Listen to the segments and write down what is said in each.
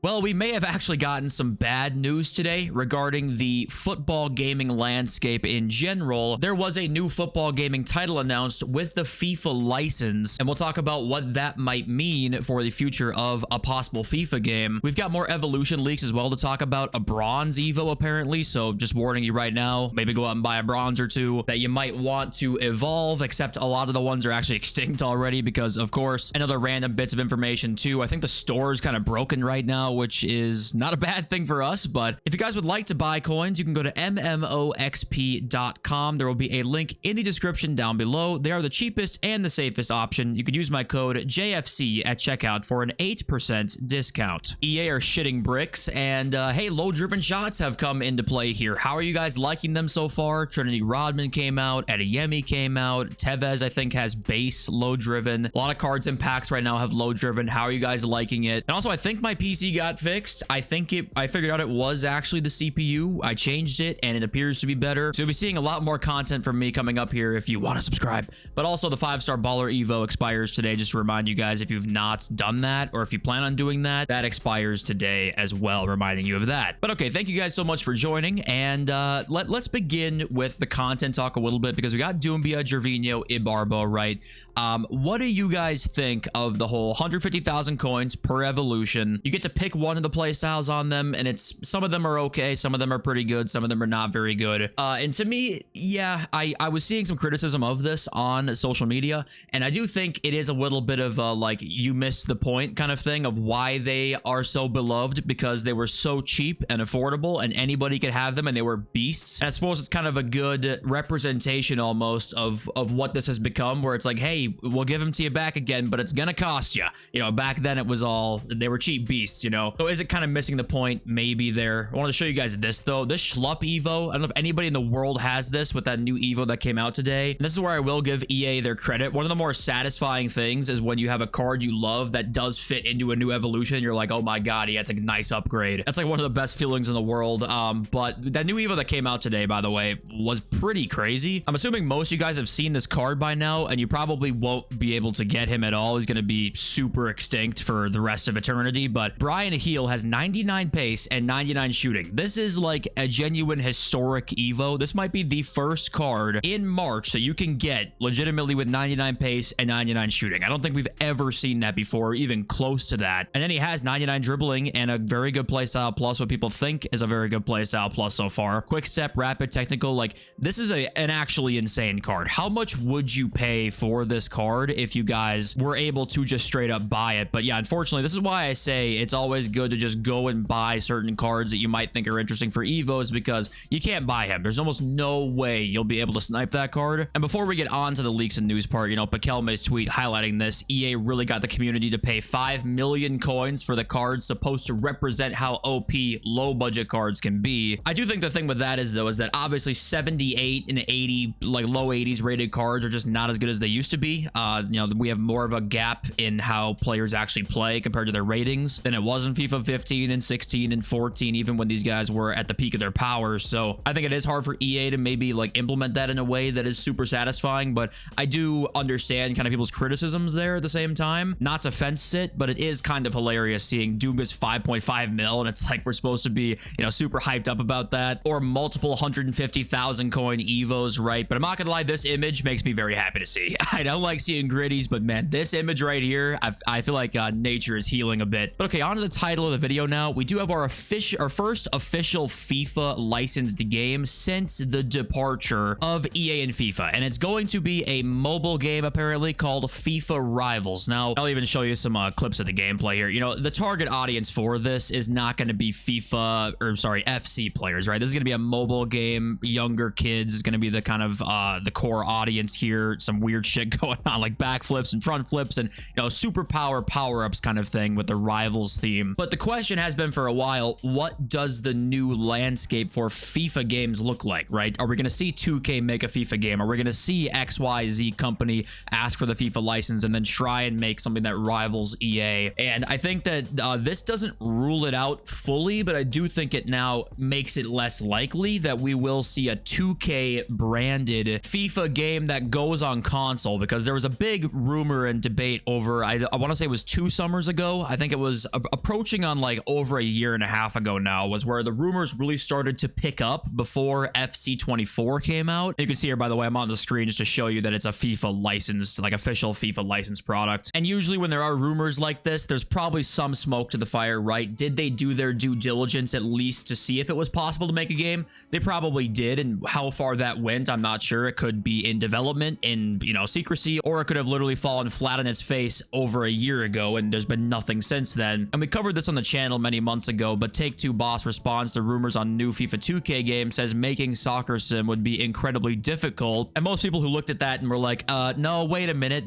Well, we may have actually gotten some bad news today regarding the football gaming landscape in general. There was a new football gaming title announced with the FIFA license, and we'll talk about what that might mean for the future of a possible FIFA game. We've got more evolution leaks as well to talk about. A bronze Evo apparently, so just warning you right now, maybe go out and buy a bronze or two that you might want to evolve, except a lot of the ones are actually extinct already because, of course, and other random bits of information too. I think the store is kind of broken right now, which is not a bad thing for us. But if you guys would like to buy coins, you can go to mmoxp.com. There will be a link in the description down below. They are the cheapest and the safest option. You can use my code JFC at checkout for an 8% discount. EA are shitting bricks, and hey, low-driven shots have come into play here. How are you guys liking them so far? Trinity Rodman came out, Adeyemi came out, Tevez I think has base low-driven. A lot of cards in packs right now have low-driven. How are you guys liking it? And also, I think my PC got fixed. I figured out it was actually the CPU. I changed it and it appears to be better. So you'll be seeing a lot more content from me coming up here if you want to subscribe. But also the 5-star baller Evo expires today. Just to remind you guys, if you've not done that or if you plan on doing that, that expires today as well, reminding you of that. But okay, thank you guys so much for joining, and let's begin with the content talk a little bit because we got Doumbia, Gervinho, Ibarbo, right? What do you guys think of the whole 150,000 coins per evolution? You get to pick one of the play styles on them, and it's some of them are okay, some of them are pretty good, some of them are not very good. And to me, yeah, I was seeing some criticism of this on social media, and I do think it is a little bit of a like you missed the point kind of thing of why they are so beloved, because they were so cheap and affordable and anybody could have them and they were beasts. And I suppose it's kind of a good representation almost of what this has become, where it's like, hey, we'll give them to you back again, but it's gonna cost you. You know, back then it was all, they were cheap beasts, you know? So is it kind of missing the point? Maybe there. I wanted to show you guys this though. This Schlupp Evo, I don't know if anybody in the world has this with that new Evo that came out today. And this is where I will give EA their credit. One of the more satisfying things is when you have a card you love that does fit into a new evolution. You're like, oh my God, he has a nice upgrade. That's like one of the best feelings in the world. But that new Evo that came out today, by the way, was pretty crazy. I'm assuming most of you guys have seen this card by now, and you probably won't be able to get him at all. He's going to be super extinct for the rest of eternity. But Brian Heel has 99 pace and 99 shooting. This is like a genuine historic Evo. This might be the first card in March that you can get legitimately with 99 pace and 99 shooting. I don't think we've ever seen that before, even close to that. And then he has 99 dribbling and a very good playstyle plus, what people think is a very good playstyle plus so far. Quick step, rapid, technical. Like, this is an actually insane card. How much would you pay for this card if you guys were able to just straight up buy it? But yeah, unfortunately, this is why I say it's always good to just go and buy certain cards that you might think are interesting for Evos, because you can't buy him. There's almost no way you'll be able to snipe that card. And before we get on to the leaks and news part, you know, Pakelme's tweet highlighting this, EA really got the community to pay 5 million coins for the cards supposed to represent how OP low budget cards can be. I do think the thing with that is, though, is that obviously 78 and 80, like low 80s rated cards are just not as good as they used to be. You know, we have more of a gap in how players actually play compared to their ratings than it was in FIFA 15 and 16 and 14, even when these guys were at the peak of their powers. So I think it is hard for EA to maybe like implement that in a way that is super satisfying, but I do understand kind of people's criticisms there at the same time. Not to fence it, but it is kind of hilarious seeing Doom's 5.5 mil, and it's like we're supposed to be, you know, super hyped up about that, or multiple 150,000 coin Evos, right? But I'm not gonna lie, this image makes me very happy to see. I don't like seeing gritties, but man, this image right here, I feel like nature is healing a bit. But okay, on to the title of the video now. We do have our first official FIFA licensed game since the departure of EA and FIFA, and it's going to be a mobile game apparently called FIFA Rivals. Now, I'll even show you some clips of the gameplay here. You know, the target audience for this is not going to be FIFA, or sorry, FC players, right? This is going to be a mobile game. Younger kids is going to be the kind of the core audience here. Some weird shit going on, like backflips and front flips and, you know, superpower power-ups kind of thing with the Rivals theme. But the question has been for a while, what does the new landscape for FIFA games look like, right? Are we going to see 2K make a FIFA game? Are we going to see XYZ company ask for the FIFA license and then try and make something that rivals EA? And I think that this doesn't rule it out fully, but I do think it now makes it less likely that we will see a 2K branded FIFA game that goes on console, because there was a big rumor and debate over, I want to say it was 2 summers ago. I think it was approaching on like over a year and a half ago now was where the rumors really started to pick up before FC24 came out. You can see here, by the way, I'm on the screen just to show you that it's a FIFA licensed, like official FIFA licensed product. And usually when there are rumors like this, there's probably some smoke to the fire, right? Did they do their due diligence at least to see if it was possible to make a game? They probably did, and how far that went, I'm not sure. It could be in development, in, you know, secrecy, or it could have literally fallen flat on its face over a year ago, and there's been nothing since then. And we covered this on the channel many months ago, but Take-Two boss responds to rumors on new FIFA 2K game, says making soccer sim would be incredibly difficult. And most people who looked at that and were like, no, wait a minute,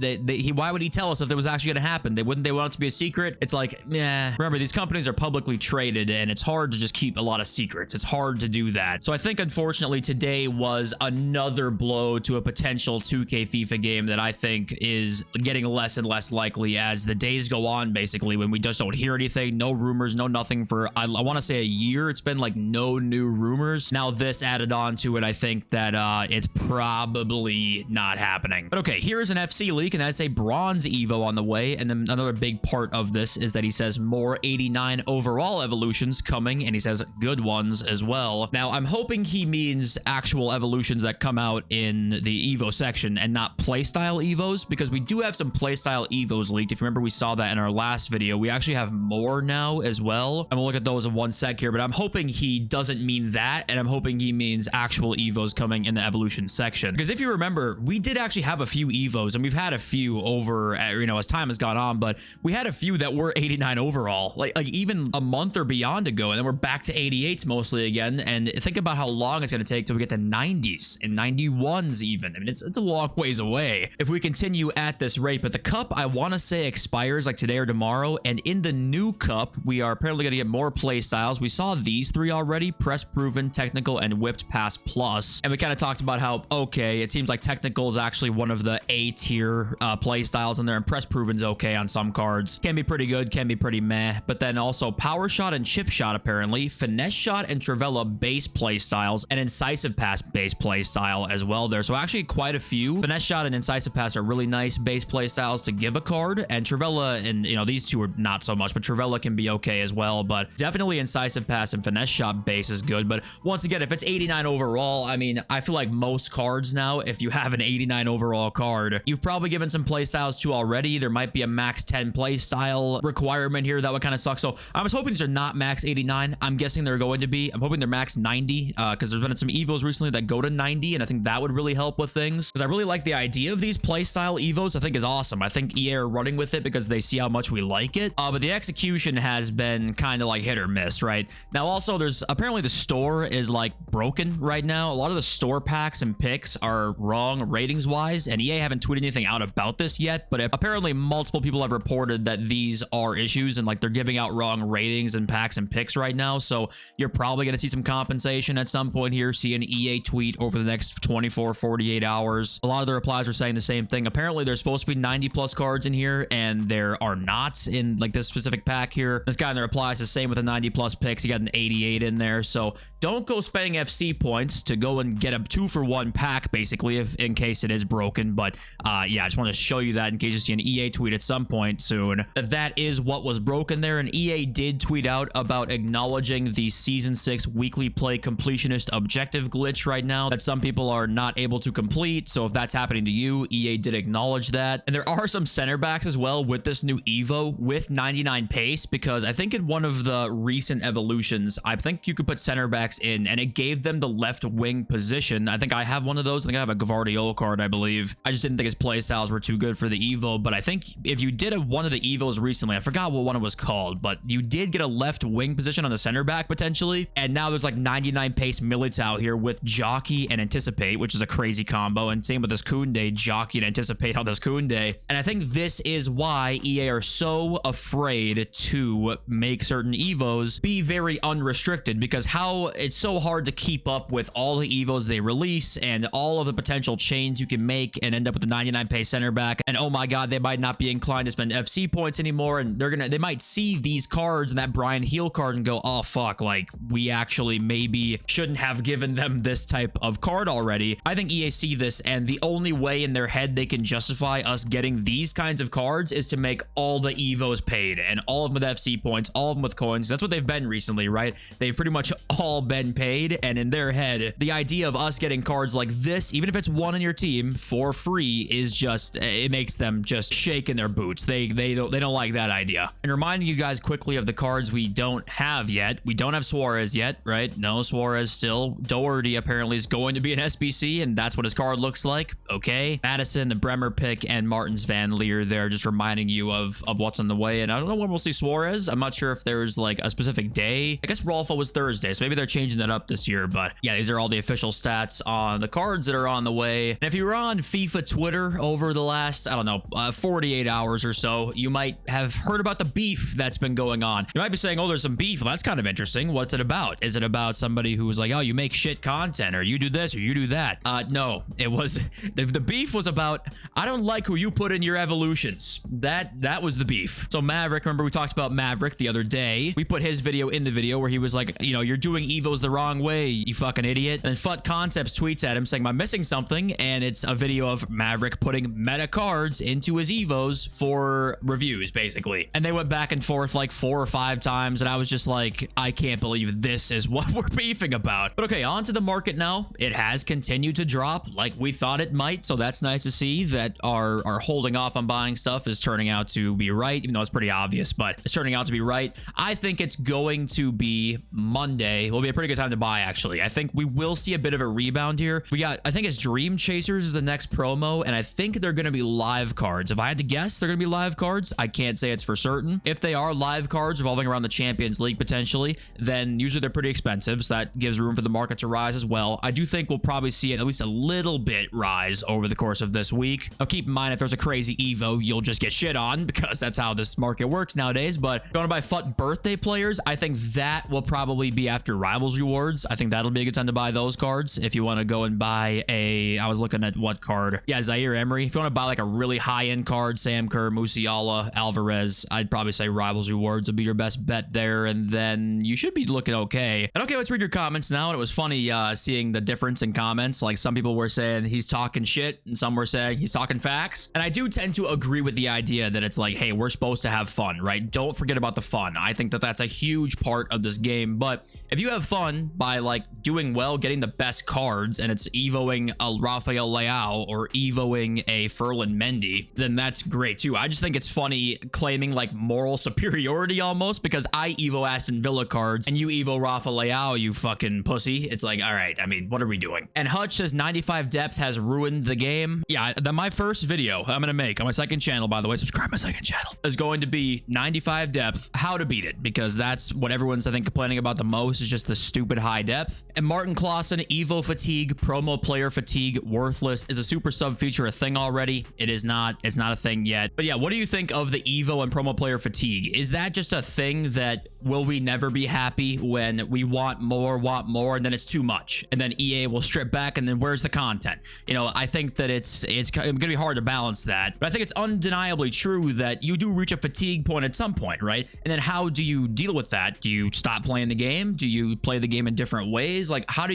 why would he tell us if it was actually gonna happen? They want it to be a secret? It's like, yeah. Remember, these companies are publicly traded, and it's hard to just keep a lot of secrets. It's hard to do that. So I think, unfortunately, today was another blow to a potential 2K FIFA game that I think is getting less and less likely as the days go on, basically, when we just don't hear anything, no rumors, no nothing for, I want to say a year. It's been like no new rumors. Now this added on to it, I think that it's probably not happening. But okay, here is an FC leak, and that's a bronze Evo on the way. And then another big part of this is that he says more 89 overall evolutions coming, and he says good ones as well. Now, I'm hoping he means actual evolutions that come out in the Evo section and not playstyle Evos, because we do have some playstyle Evos leaked. If you remember, we saw that in our last video. We actually have more now as well, and we'll look at those in one sec here, but I'm hoping he doesn't mean that, and I'm hoping he means actual Evos coming in the evolution section. Because if you remember, we did actually have a few Evos, and we've had a few over, you know, as time has gone on, but we had a few that were 89 overall, like even a month or beyond ago, and then we're back to 88s mostly again. And think about how long it's going to take till we get to 90s and 91s even. I mean, it's a long ways away if we continue at this rate. But the cup, I want to say, expires like today or tomorrow, and in the new cup, we are apparently going to get more play styles. We saw these three already: press proven, technical, and whipped pass plus. And we kind of talked about how, okay, it seems like technical is actually one of the A tier play styles in there, and press proven's okay on some cards. Can be pretty good, can be pretty meh. But then also power shot and chip shot, apparently, finesse shot and Travella base play styles, and incisive pass base play style as well there. So actually quite a few. Finesse shot and incisive pass are really nice base play styles to give a card, and Travella, and you know, these two are not so much, but Travella can be okay as well. But definitely incisive pass and finesse shot base is good. But once again, if it's 89 overall, I mean, I feel like most cards now, if you have an 89 overall card, you've probably given some play styles to already. There might be a max 10 play style requirement here. That would kind of suck. So I was hoping these are not max 89. I'm guessing they're going to be. I'm hoping they're max 90, because there's been some Evos recently that go to 90, and I think that would really help with things, because I really like the idea of these play style Evos. I think is awesome. I think EA are running with it because they see how much we like it. But the execution has been kind of like hit or miss, right? Now, also, there's apparently the store is like broken right now. A lot of the store packs and picks are wrong ratings wise, and EA haven't tweeted anything out about this yet, but apparently multiple people have reported that these are issues, and like they're giving out wrong ratings and packs and picks right now. So you're probably going to see some compensation at some point here. See an EA tweet over the next 24, 48 hours. A lot of the replies are saying the same thing. Apparently there's supposed to be 90 plus cards in here, and there are not in like this specific pack here. This guy in the replies is same with the 90 plus picks. He got an 88 in there. So don't go spending FC points to go and get a 2-for-1 pack, basically, if in case it is broken. But yeah, I just want to show you that in case you see an EA tweet at some point soon that is what was broken there. And EA did tweet out about acknowledging the Season 6 weekly play completionist objective glitch right now that some people are not able to complete. So if that's happening to you, EA did acknowledge that. And there are some center backs as well with this new Evo with 99 pace, because I think in one of the recent evolutions, I think you could put center backs in and it gave them the left wing position. I think I have one of those. I think I have a Gvardiol card, I believe. I just didn't think his play styles were too good for the Evo, but I think if you did one of the Evos recently, I forgot what one it was called, but you did get a left wing position on the center back potentially. And now there's like 99 pace Militao here with Jockey and Anticipate, which is a crazy combo. And same with this Koundé, Jockey and Anticipate on this Koundé. And I think this is why EA are so afraid to make certain Evos be very unrestricted, because how it's so hard to keep up with all the Evos they release and all of the potential chains you can make and end up with the 99 pace center back. And oh my god, they might not be inclined to spend FC points anymore, and they might see these cards and that Brian Heel card and go, oh fuck, like we actually maybe shouldn't have given them this type of card already. I think EA see this, and the only way in their head they can justify us getting these kinds of cards is to make all the Evos paid, and all of of them with FC points, all of them with coins. That's what they've been recently, right? They've pretty much all been paid, and in their head, the idea of us getting cards like this, even if it's one on your team for free, is just, it makes them just shake in their boots. They don't like that idea. And reminding you guys quickly of the cards we don't have yet. We don't have Suarez yet, right? No Suarez still. Doherty apparently is going to be an SBC, and that's what his card looks like. Okay. Madison, the Bremer pick, and Martins Van Leer there, just reminding you of what's on the way. And I don't know when we'll see Suarez. I'm not sure if there's like a specific day. I guess Rolfo was Thursday, so maybe they're changing that up this year. But yeah, these are all the official stats on the cards that are on the way. And if you were on FIFA Twitter over the last, I don't know, 48 hours or so, you might have heard about the beef that's been going on. You might be saying, oh, there's some beef. Well, that's kind of interesting. What's it about? Is it about somebody who was like, oh, you make shit content, or you do this, or you do that? No, it was, the beef was about, I don't like who you put in your evolutions. That was the beef. So Maverick, remember we talked about Maverick the other day. We put his video in the video where he was like, you know, you're doing evos the wrong way, you fucking idiot. And Fut Concepts tweets at him saying, I'm missing something. And it's a video of Maverick putting meta cards into his evos for reviews, basically. And they went back and forth like 4 or 5 times. And I was just like, I can't believe this is what we're beefing about. But okay, on to the market now. It has continued to drop like we thought it might. So that's nice to see that our holding off on buying stuff is turning out to be right, even though it's pretty obvious, but it's turning out to be right. I think it's going to be Monday. Will be a pretty good time to buy, actually. I think we will see a bit of a rebound here. We got, I think it's Dream Chasers is the next promo, and I think they're going to be live cards. If I had to guess, they're going to be live cards. I can't say it's for certain. If they are live cards revolving around the Champions League potentially, then usually they're pretty expensive, so that gives room for the market to rise as well. I do think we'll probably see it at least a little bit rise over the course of this week. Now, keep in mind, if there's a crazy Evo, you'll just get shit on because that's how this market works nowadays. But going to buy Fut birthday players, I think that will probably be after Rivals Rewards. I think that'll be a good time to buy those cards. If you want to go and buy a, I was looking at what card? Yeah, Zaire Emery. If you want to buy like a really high-end card, Sam Kerr, Musiala, Alvarez, I'd probably say Rivals Rewards would be your best bet there. And then you should be looking okay. And okay, let's read your comments now. And it was funny seeing the difference in comments. Like some people were saying he's talking shit and some were saying he's talking facts. And I do tend to agree with the idea that it's like, hey, we're supposed to have fun, right? Don't forget about the fun. I think that that's a huge part of this game. But if you have fun by like doing well, getting the best cards, and it's evoing a Rafael Leao or evoing a Ferland Mendy, then that's great too. I just think it's funny claiming like moral superiority almost because I evo Aston Villa cards and you evo Rafa Leao, you fucking pussy. It's like, all right, I mean, what are we doing? And Hutch says 95 depth has ruined the game. Yeah, my first video I'm gonna make on my second channel, by the way, subscribe to my second channel, is going to be 95 depth, how to beat it, because that's what everyone's I think complaining about the most, is just the stupid high depth. And Martin Clausen, evo fatigue, promo player fatigue, worthless. Is a super sub feature a thing already? It is not. It's not a thing yet. But yeah, what do you think of the evo and promo player fatigue? Is that just a thing that will we never be happy when we want more, and then it's too much, and then EA will strip back, and then where's the content? You know, I think that it's gonna be hard to balance that, but I think it's undeniably true that you do reach a fatigue point at some point, right? And then how do you deal with that? Do you stop playing the game? Do you play the game in different ways? Like how do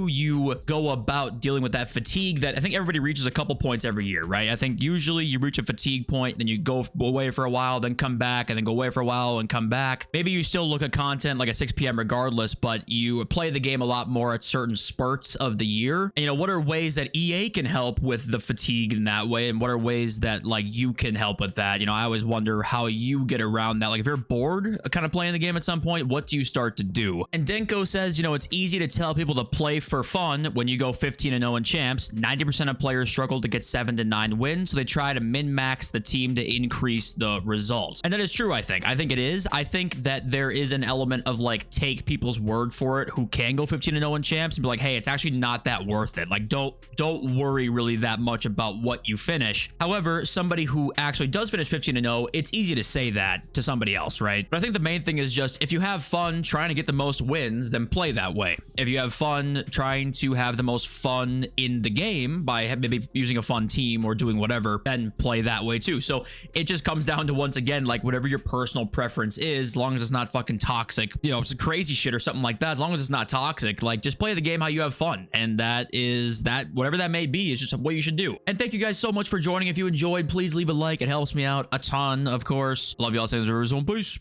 you go about dealing with that fatigue that I think everybody reaches a couple points every year, right? I think usually you reach a fatigue point, then you go away for a while, then come back, and then go away for a while and come back. Maybe you still look at content like at 6 p.m. regardless, but you play the game a lot more at certain spurts of the year. And, you know, what are ways that EA can help with the fatigue in that way? And what are ways that like you can help with that? You know, I always wonder how you get around that. Like if you're bored kind of playing the game at some point, what do you start to do? And Denko says, you know, it's easy to tell people to play for fun when you go 15-0 in champs. 90% of players struggle to get 7 to 9 wins, so they try to min-max the team to increase the results. And that is true, I think. I think it is. I think that there is an element of like take people's word for it who can go 15-0 in champs and be like, hey, it's actually not that worth it. Like don't worry really that much about what you finish. However, somebody who actually does finish 15-0, it's easy to say that to somebody else, right? But I think the main thing is just if you have fun trying to get the most wins, then play that way. If you have fun trying to have the most fun in the game by maybe using a fun team or doing whatever, then play that way too. So it just comes down to, once again, like whatever your personal preference is, as long as it's not fucking toxic, you know, some crazy shit or something like that, as long as it's not toxic, like just play the game how you have fun. And that is that, whatever that may be, is just what you should do. And thank you guys so much for joining. If you enjoyed, please leave a like. It helps me out a ton, of course. Love y'all. Say this, peace.